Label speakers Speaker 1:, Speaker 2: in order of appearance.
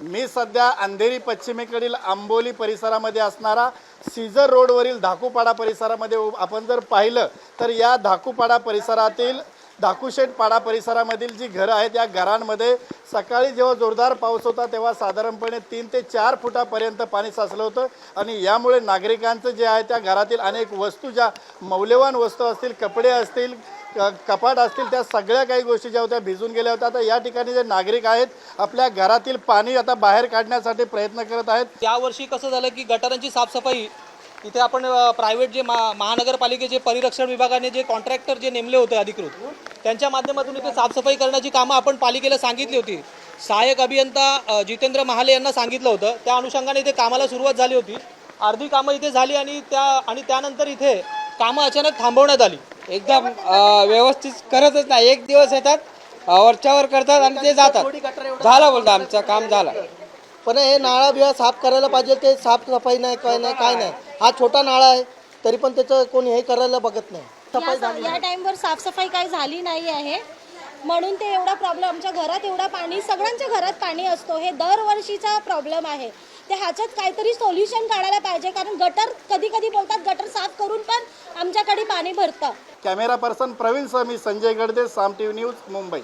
Speaker 1: मी सध्या अंधेरी पश्चिमेकडील आंबोली परिसरामध्ये असणारा सीझर रोडवरील धाकूपाडा परिसरामध्ये आपण जर पाहिलं तर या धाकूपाडा परिसरातील धाकूशेठ पाडा परिसरामधील जी घरं आहेत या घरांमध्ये सकाळी जेव्हा जोरदार पाऊस होता तेव्हा साधारणपणे 3 ते 4 फुटापर्यंत पाणी साचलं होतं आणि यामुळे नागरिकांचं जे आहे त्या घरातील अनेक वस्तू ज्या मौल्यवान वस्तू असतील, कपडे असतील, कपाट असतील, त्या सगळ्या काही गोष्टी ज्या होत्या भिजून गेल्या होत्या। आता या ठिकाणी जे नागरिक आहेत आपल्या घरातील पाणी आता बाहेर काढण्यासाठी प्रयत्न करत आहेत।
Speaker 2: यावर्षी कसं झालं की गटारांची साफसफाई इथे आपण प्रायव्हेट जे महानगरपालिकेचे परिरक्षण विभागाने जे कॉन्ट्रॅक्टर जे नेमले होते अधिकृत त्यांच्या माध्यमातून इथे साफसफाई करण्याची कामं आपण पालिकेला सांगितली होती। सहाय्यक अभियंता जितेंद्र महाले यांना सांगितलं होतं, त्या अनुषंगाने इथे कामाला सुरुवात झाली होती। अर्धी कामं इथे झाली आणि त्यानंतर इथे कामं अचानक थांबवण्यात आली।
Speaker 3: एकदम व्यवस्थित करतच नाही, एक दिवस येतात वरच्यावर करतात आणि ते जातात। झालं बोलतं आमचं काम झालं,
Speaker 4: पण हे नाळा बिळा साफ करायला पाहिजे, ते साफसफाई नाही काय नाही। हा छोटा नाळा आहे तरी पण त्याचं कोणी हे करायला बघत नाही।
Speaker 5: या टाइमवर साफसफाई काही झाली नाही आहे म्हणून ते एवढा प्रॉब्लेम आमच्या घरात एवढा पाणी, सगळ्यांच्या घरात पाणी असतो, हे दरवर्षीचा प्रॉब्लेम आहे। ते ह्याच्यात काहीतरी सोल्युशन काढायला पाहिजे, कारण गटर कधी कधी बोलतात गटर साफ करून पण आमच्याकडे पाणी भरतं।
Speaker 1: कॅमेरा पर्सन प्रवीण सह मी संजय गडदे, साम टीव्ही न्यूज, मुंबई।